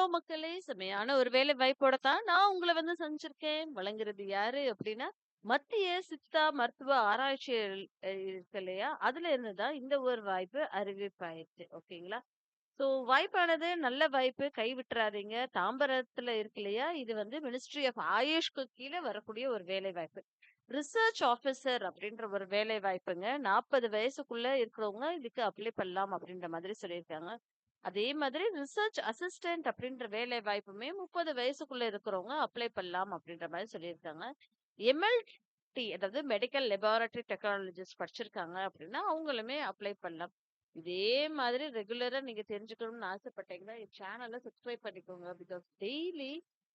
Hello மக்களே! செமையான ஒரு வேலை வாய்ப்போட தான் நான் உங்கள வந்து சந்திச்சிருக்கேன். வழங்குறது யாரு அப்டின்னா, மத்திய சித்தா மருத்துவ ஆராய்ச்சிகள் இருக்கு இல்லையா? அதுல இருந்து தான் இந்த ஒரு வாய்ப்பு அறிவிப்பாயிருச்சு. ஓகேங்களா? ஸோ வாய்ப்பானது நல்ல வாய்ப்பு. கை விட்டுறாதீங்க. தாம்பரத்துல இருக்கு இல்லையா? இது வந்து மினிஸ்ட்ரி ஆஃப் ஆயுஷ்க்கு கீழ வரக்கூடிய ஒரு வேலை வாய்ப்பு. ரிசர்ச் ஆஃபீசர் அப்டின்ற ஒரு வேலை வாய்ப்புங்க. 40 வயசுக்குள்ள இருக்கிறவங்க இதுக்கு அப்ளை பண்ணலாம் அப்டின்ற மாதிரி சொல்லியிருக்காங்க. அதே மாதிரி ரிசர்ச் அசிஸ்டன்ட் அப்படின்ற வேலை வாய்ப்புமே 30 வயசுக்குள்ள இருக்கிறவங்க அப்ளை பண்ணலாம் அப்படின்ற மாதிரி சொல்லியிருக்காங்க. எம்எல்டி அதாவது மெடிக்கல் லெபார்டரி டெக்னாலஜிஸ்ட் படிச்சிருக்காங்க அப்படின்னா அவங்களுமே அப்ளை பண்ணலாம். இதே மாதிரி ரெகுலரா நீங்க தெரிஞ்சுக்கணும்னு ஆசைப்பட்டீங்கன்னா என் சேனலை சப்ஸ்கிரைப் பண்ணிக்கோங்க. பிகாஸ் டெய்லி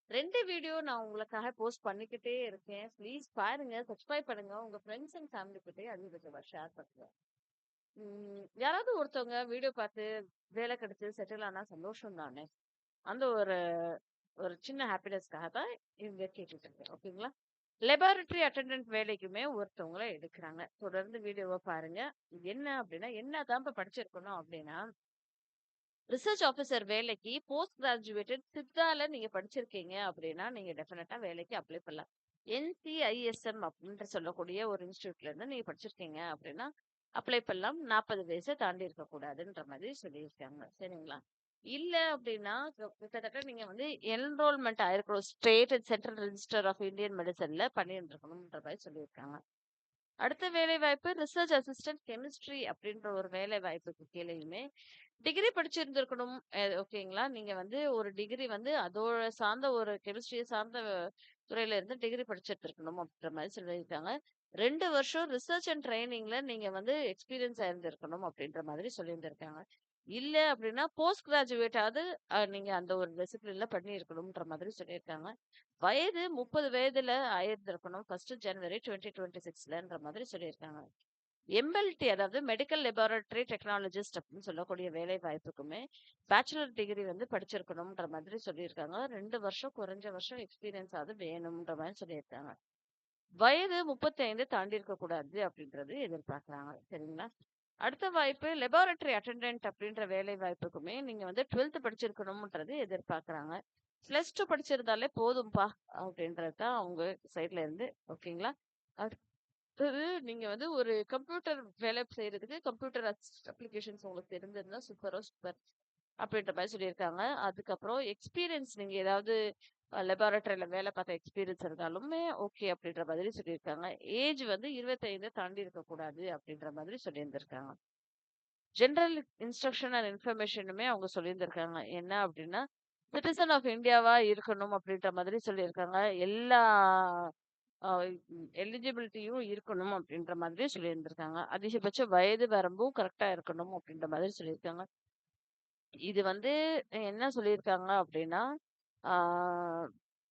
2 வீடியோ நான் உங்களுக்காக போஸ்ட் பண்ணிக்கிட்டே இருக்கேன். ப்ளீஸ் பாருங்க, சப்ஸ்கிரைப் பண்ணுங்க. உங்க ஃப்ரெண்ட்ஸ் அண்ட் ஃபேமிலி கிட்டே அதிகபட்சமா ஷேர் பண்ணுங்க. யாராவது ஒருத்தவங்க வீடியோ பார்த்து வேலை கிடைச்சு செட்டில் ஆனா சந்தோஷம் தானே! அந்த ஒரு ஒரு சின்ன ஹாப்பினஸ்க்காக தான் இங்க கேட்டுட்டு இருக்கேன். ஓகேங்களா? லெபார்டரி அட்டெண்டன்ட் வேலைக்குமே ஒருத்தவங்கள எடுக்குறாங்க. தொடர்ந்து வீடியோவ பாருங்க. என்ன அப்டின்னா, என்னதான்ப்பா படிச்சிருக்கணும் அப்டின்னா, ரிசர்ச் ஆஃபீசர் வேலைக்கு போஸ்ட் கிராஜுவேட்டட் சித்தால நீங்க படிச்சிருக்கீங்க அப்டின்னா, நீங்க டெஃபினட்டா வேலைக்கு அப்ளை பண்ணலாம். NCISM அப்டின்ற சொல்லக்கூடிய ஒரு இன்ஸ்டிடியூட்ல இருந்து நீங்க படிச்சிருக்கீங்க அப்டின்னா, அப்ளை பண்ணலாம். 40 வயச தாண்டி இருக்கக்கூடாதுன்ற மாதிரி சொல்லியிருக்காங்க. சரிங்களா? இல்ல அப்டின்னா, கிட்டத்தட்ட நீங்க வந்து என்ரோல்மென்ட் ஆயிருக்கணும். State and central register of Indian மெடிசின்ல பண்ணியிருந்திருக்கணும்ன்ற மாரி சொல்லியிருக்காங்க. அடுத்த வேலைவாய்ப்பு ரிசர்ச் அசிஸ்டன்ட் கெமிஸ்ட்ரி அப்படின்ற ஒரு வேலை வாய்ப்புக்கு கீழயுமே டிகிரி படிச்சிருந்திருக்கணும். ஓகேங்களா? நீங்க வந்து ஒரு டிகிரி வந்து அதோட சார்ந்த ஒரு கெமிஸ்ட்ரிய சார்ந்த துறையில இருந்து டிகிரி படிச்சிருந்திருக்கணும் அப்படின்ற மாரி சொல்லியிருக்காங்க. 2 வருஷம் ரிசர்ச் அண்ட் ட்ரெய்னிங்ல நீங்க வந்து எக்ஸ்பீரியன்ஸ் ஆயிருந்திருக்கணும் அப்படின்ற மாதிரி சொல்லியிருந்திருக்காங்க. இல்ல அப்படின்னா போஸ்ட் கிராஜுவேட்டாவது நீங்க அந்த ஒரு டிசிப்ளின்ல பண்ணியிருக்கணும்ன்ற மாதிரி சொல்லியிருக்காங்க. வயது 30 வயதுல ஆயிருந்திருக்கணும். 1 ஜனவரி 2026லன்ற மாதிரி சொல்லியிருக்காங்க. எம்எல்டி அதாவது மெடிக்கல் லெபார்டரி டெக்னாலஜிஸ்ட் அப்படின்னு சொல்லக்கூடிய வேலை வாய்ப்புக்குமே பேச்சுலர் டிகிரி வந்து படிச்சிருக்கணும்ன்ற மாதிரி சொல்லியிருக்காங்க. 2 வருஷம் குறைஞ்ச வருஷம் எக்ஸ்பீரியன்ஸ் ஆவது வேணும்ன்ற மாதிரி சொல்லியிருக்காங்க. வயது 35 தாண்டி இருக்கக்கூடாது அப்படின்றது எதிர்பார்க்குறாங்க. சரிங்களா? அடுத்த வாய்ப்பு லெபார்டரி அட்டெண்டன்ட் அப்படின்ற வேலை வாய்ப்புக்குமே நீங்க வந்து 12th படிச்சிருக்கணும்ன்றது எதிர்பார்க்குறாங்க. +2 படிச்சிருந்தாலே போதும்பா அப்படின்றது தான் அவங்க சைட்ல இருந்து. ஓகேங்களா? அடுத்தது நீங்க வந்து ஒரு கம்ப்யூட்டர் வேலை செய்றதுக்கு கம்ப்யூட்டர் அப்ளிகேஷன்ஸ் உங்களுக்கு தெரிஞ்சிருந்தா சூப்பர் அப்படின்ற மாரி சொல்லியிருக்காங்க. அதுக்கப்புறம் எக்ஸ்பீரியன்ஸ் நீங்க ஏதாவது லெபார்டரில வேலை பார்த்த எக்ஸ்பீரியன்ஸ் இருந்தாலுமே ஓகே அப்படின்ற மாதிரி சொல்லியிருக்காங்க. ஏஜ் வந்து 25 தாண்டி இருக்கக்கூடாது அப்படின்ற மாதிரி சொல்லியிருந்திருக்காங்க. ஜெனரல் இன்ஸ்ட்ரக்ஷன் அண்ட் இன்ஃபர்மேஷனுமே அவங்க சொல்லியிருந்திருக்காங்க. என்ன அப்படின்னா, சிட்டிசன் ஆஃப் இந்தியாவா இருக்கணும் அப்படின்ற மாதிரி சொல்லியிருக்காங்க. எல்லா அ எலிஜிபிலிட்டியும் இருக்கணும் அப்படின்ற மாதிரி சொல்லியிருந்திருக்காங்க. அதிகபட்ச வயது வரம்பும் கரெக்ட்டா இருக்கணும் அப்படின்ற மாதிரி சொல்லியிருக்காங்க. இது வந்து என்ன சொல்லியிருக்காங்க அப்படின்னா, ஆ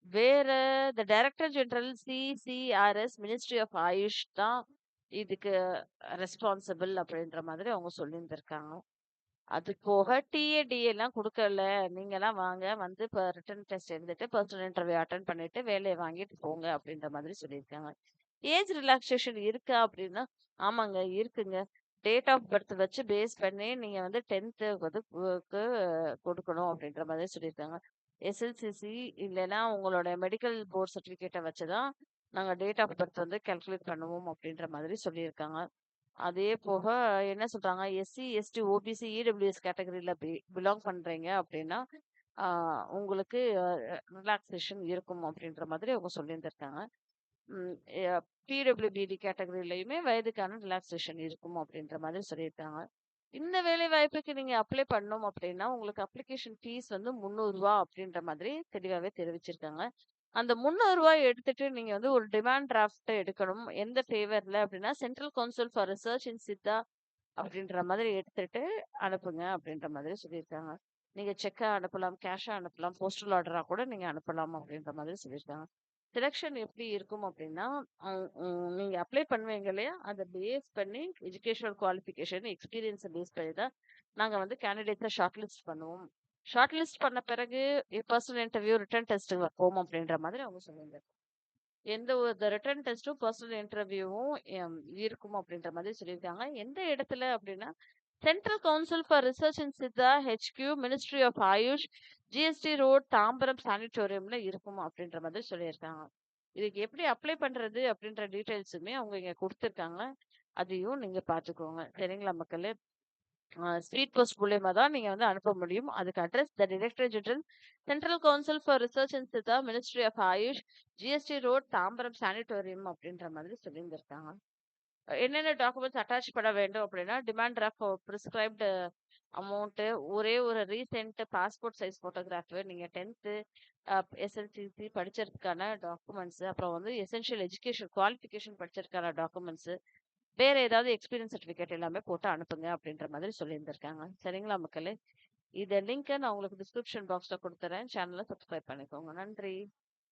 வேற the director general CCRS ministry of Ayush தான் இதுக்கு ரெஸ்பான்சிபிள் அப்படின்ற மாதிரி அவங்க சொல்லியிருந்திருக்காங்க. அது போக டிஏடிஏலாம் குடுக்கல. நீங்கலாம் வாங்க வந்து இப்ப ரிட்டன் டெஸ்ட் எழுதிட்டு பர்சனல் இன்டர்வியூ அட்டெண்ட் பண்ணிட்டு வேலைய வாங்கிட்டு போங்க அப்படின்ற மாதிரி சொல்லியிருக்காங்க. ஏஜ் ரிலாக்சேஷன் இருக்கா அப்படின்னா, ஆமாங்க இருக்குங்க. டேட் ஆஃப் பர்த் வச்சு பேஸ் பண்ணி நீங்க வந்து 10th வந்து கொடுக்கணும் அப்படின்ற மாதிரி சொல்லியிருக்காங்க. எஸ்எல்சிசி இல்லைன்னா உங்களோட மெடிக்கல் போர்ட் சர்டிஃபிகேட்ட வச்சு தான் நாங்க டேட் ஆஃப் பர்த் வந்து கால்குலேட் பண்ணுவோம் அப்படின்ற மாதிரி சொல்லியிருக்காங்க. அதே போக என்ன சொல்றாங்க, எஸ்சி, எஸ்டி, ஓபிசி, இடபிள்யூஎஸ் கேட்டகரில பிலாங் பண்றீங்க அப்படின்னா, ஆ உங்களுக்கு ரிலாக்சேஷன் இருக்கும் அப்படின்ற மாதிரி அவங்க சொல்லியிருந்திருக்காங்க. ம் பிடபிள்யூபிடி கேட்டகரிலயுமே வயதுக்கான ரிலாக்சேஷன் இருக்கும் அப்படின்ற மாதிரி சொல்லியிருக்காங்க. இந்த வேலை வாய்ப்புக்கு நீங்க அப்ளை பண்ணணும் அப்படின்னா, உங்களுக்கு அப்ளிகேஷன் ஃபீஸ் வந்து ரூ. 300 அப்படின்ற மாதிரி தெளிவாவே தெரிவிச்சிருக்காங்க. அந்த ரூ. 300 எடுத்துட்டு நீங்க வந்து ஒரு டிமாண்ட் டிராஃப்ட் எடுக்கணும். எந்த ஃபேவர்ல அப்படின்னா, central council for research in Siddha அப்படின்ற மாதிரி எடுத்துட்டு அனுப்புங்க அப்படின்ற மாதிரி சொல்லியிருக்காங்க. நீங்க செக்கா அனுப்பலாம், கேஷா அனுப்பலாம், போஸ்டல் ஆர்டரா கூட நீங்க அனுப்பலாம் அப்படின்ற மாதிரி சொல்லியிருக்காங்க. செலக்ஷன் எப்படி இருக்கும் அப்படின்னா, நீங்க அப்ளை பண்ணுவீங்க இல்லையா? அத பேஸ் பண்ணி எஜுகேஷனல் குவாலிஃபிகேஷன், எக்ஸ்பீரியன்ஸ பேஸ் பண்ணி தான் நாங்க வந்து கேண்டிடேட்ஸ ஷார்ட் லிஸ்ட் பண்ணுவோம். ஷார்ட் லிஸ்ட் பண்ண பிறகு பர்சனல் இன்டர்வியூ, ரிட்டன் டெஸ்ட் வைப்போம் அப்படின்ற மாதிரி அவங்க சொல்லியிருந்தாங்க. எந்த ஒரு ரிட்டன் டெஸ்ட்டும், பர்சனல் இன்டர்வியூவும் இருக்கும் அப்படின்ற மாதிரி சொல்லியிருக்காங்க. எந்த இடத்துல அப்படின்னா, central council for research in Siddha, HQ, ministry of AYUSH, GST road, Tambaram சானிட்டோரியம்ல இருக்கும் அப்படின்ற மாதிரி சொல்லியிருக்காங்க. இதுக்கு எப்படி அப்ளை பண்றது அப்படின்ற டீட்டெயில்ஸுமே அவங்க இங்க குடுத்துருக்காங்க. அதையும் நீங்க பார்த்துக்கோங்க. சரிங்களா மக்களே? ஸ்பீட் போஸ்ட் மூலியமா தான் நீங்க வந்து அனுப்ப முடியும். அதுக்கு address the director general, central council for research in Siddha, ministry of AYUSH, GST road, Tambaram sanatorium அப்படின்ற மாதிரி சொல்லியிருந்திருக்காங்க. என்னென்ன டாக்குமெண்ட்ஸ் அட்டாச் பண்ண வேண்டும் அப்படின்னா, டிமாண்ட் டிராஃப்ட் பிரிஸ்கிரைப்டு அமௌண்ட்டு, ஒரே ஒரு ரீசென்ட் பாஸ்போர்ட் சைஸ் ஃபோட்டோகிராஃபு, நீங்க 10th எஸ்எல்சிசி படிச்சதுக்கான டாக்குமெண்ட்ஸ், அப்புறம் வந்து எசென்ஷியல் எஜுகேஷன் குவாலிஃபிகேஷன் படிச்சதுக்கான டாக்குமெண்ட்ஸ், வேற ஏதாவது எக்ஸ்பீரியன்ஸ் சர்டிஃபிகேட் எல்லாமே போட்டு அனுப்புங்க அப்படின்ற மாதிரி சொல்லியிருந்திருக்காங்க. சரிங்களா மக்களே? இத லிங்க்க நான் உங்களுக்கு டிஸ்கிரிப்ஷன் பாக்ஸ்ல குடுத்துறேன். சேனல சப்ஸ்கிரைப் பண்ணிக்கோங்க. நன்றி.